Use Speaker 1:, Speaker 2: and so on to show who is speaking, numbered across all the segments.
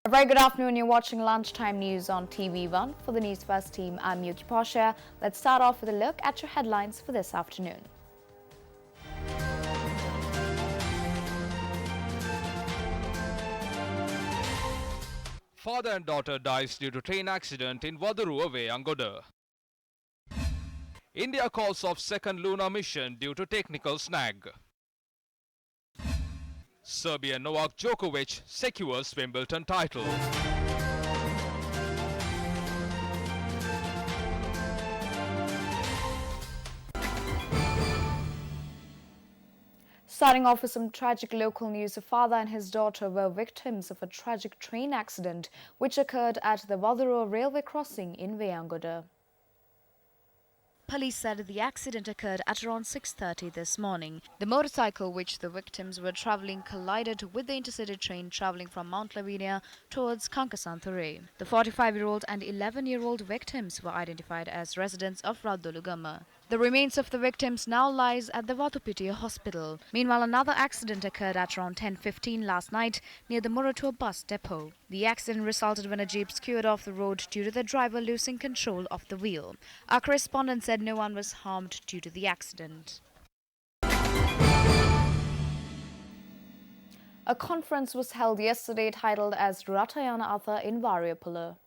Speaker 1: A very good afternoon. You're watching Lunchtime News on TV1. For the Newsfirst team, I'm Yuki Posha. Let's start off with a look at your headlines for this afternoon.
Speaker 2: Father and daughter dies due to train accident in Vadaruwa, Veyangoda. India calls off second lunar mission due to technical snag. Serbian Novak Djokovic secures Wimbledon title.
Speaker 1: Starting off with some tragic local news, a father and his daughter were victims of a tragic train accident which occurred at the Vadaruwa railway crossing in Veyangoda. Police said the accident occurred at around 6:30 this morning. The motorcycle which the victims were travelling collided with the intercity train travelling from Mount Lavinia towards Kankasanthure. The 45-year-old and 11-year-old victims were identified as residents of Raddolugama. The remains of the victims now lies at the Vatupitiya hospital. Meanwhile, another accident occurred at around 10:15 last night near the Muratua bus depot. The accident resulted when a jeep skewed off the road due to the driver losing control of the wheel. Our correspondent said no one was harmed due to the accident. A conference was held yesterday titled as Ratayana Atha in Variapula.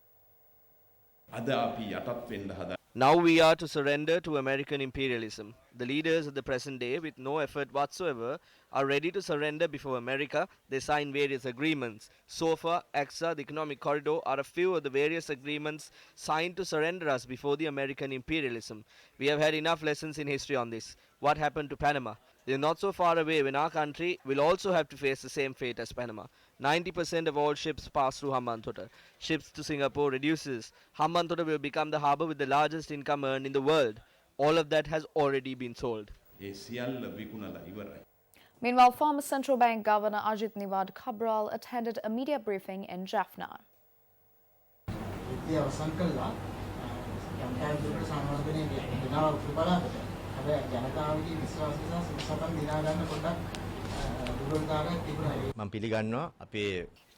Speaker 3: Now we are to surrender to American imperialism. The leaders of the present day, with no effort whatsoever, are ready to surrender before America. They sign various agreements. SOFA, AXA, the Economic Corridor are a few of the various agreements signed to surrender us before the American imperialism. We have had enough lessons in history on this. What happened to Panama? They are not so far away when our country will also have to face the same fate as Panama. 90% of all ships pass through Hambantota. Ships to Singapore reduces. Hambantota will become the harbour with the largest income earned in the world. All of that has already been sold.
Speaker 1: Meanwhile, former Central Bank Governor Ajit Niwad Cabral attended a media briefing in Jaffna.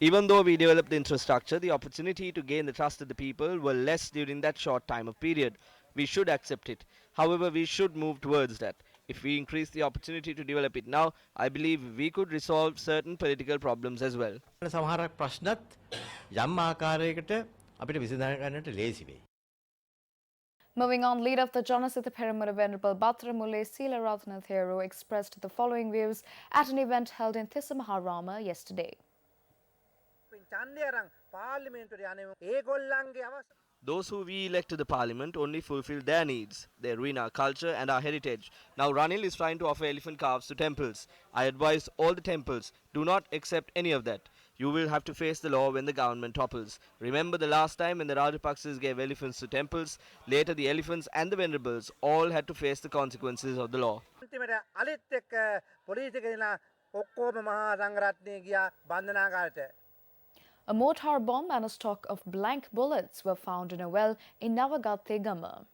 Speaker 3: Even though we developed the infrastructure, the opportunity to gain the trust of the people were less during that short time of period. We should accept it. However, we should move towards that. If we increase the opportunity to develop it now, I believe we could resolve certain political problems as well.
Speaker 1: Moving on, leader of the Janasitha Peramura Venerable Bhattramule Sila Ratna Theru expressed the following views at an event held in Thissamaharama yesterday.
Speaker 3: Those who we elect to the parliament only fulfill their needs. They ruin our culture and our heritage. Now Ranil is trying to offer elephant calves to temples. I advise all the temples, do not accept any of that. You will have to face the law when the government topples. Remember the last time when the Rajapaksas gave elephants to temples, later the elephants and the venerables all had to face the consequences of the law.
Speaker 1: A mortar bomb and a stock of blank bullets were found in a well in Navagathegama.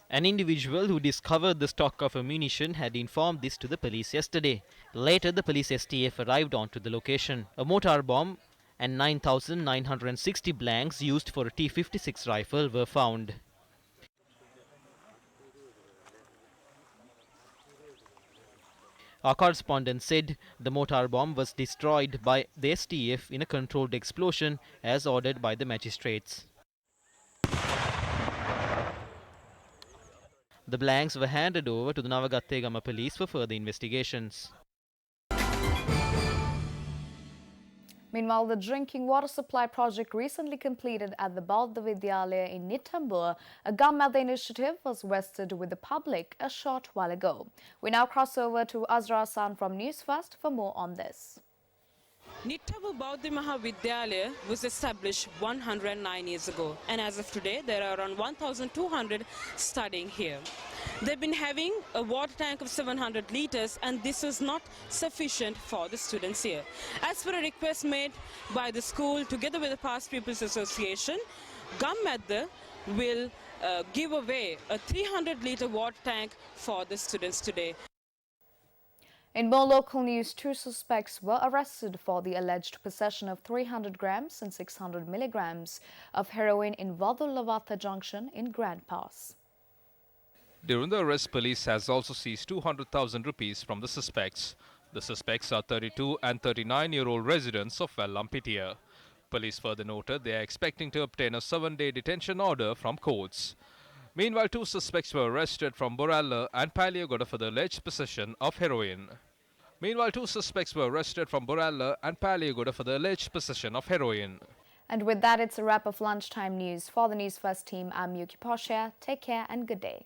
Speaker 4: An individual who discovered the stock of ammunition had informed this to the police yesterday. Later, the police STF arrived onto the location. A mortar bomb and 9,960 blanks used for a T-56 rifle were found. Our correspondent said the mortar bomb was destroyed by the STF in a controlled explosion as ordered by the magistrates. The blanks were handed over to the Navagathegama police for further investigations.
Speaker 1: Meanwhile, the drinking water supply project recently completed at the Bauddha Vidyalaya in Nitambur, a Gammada initiative, was vested with the public a short while ago. We now cross over to Azra San from Newsfirst for more on this.
Speaker 5: Nitambur Bauddha Mahavidyalaya was established 109 years ago, and as of today there are around 1,200 studying here. They've been having a water tank of 700 litres, and this is not sufficient for the students here. As per a request made by the school together with the Past Pupils Association, Gammada will give away a 300 litre water tank for the students today.
Speaker 1: In more local news, 2 suspects were arrested for the alleged possession of 300 grams and 600 milligrams of heroin in Vadul-Lavatha junction in Grand Pass.
Speaker 2: During the arrest, police has also seized 200,000 rupees from the suspects. The suspects are 32 and 39-year-old residents of Vellampitia. Police further noted they are expecting to obtain a 7-day detention order from courts. Meanwhile, 2 suspects were arrested from Boralla and Paliagoda for the alleged possession of heroin.
Speaker 1: And with that, it's a wrap of lunchtime news. For the News First team, I'm Yuki Poshia. Take care and good day.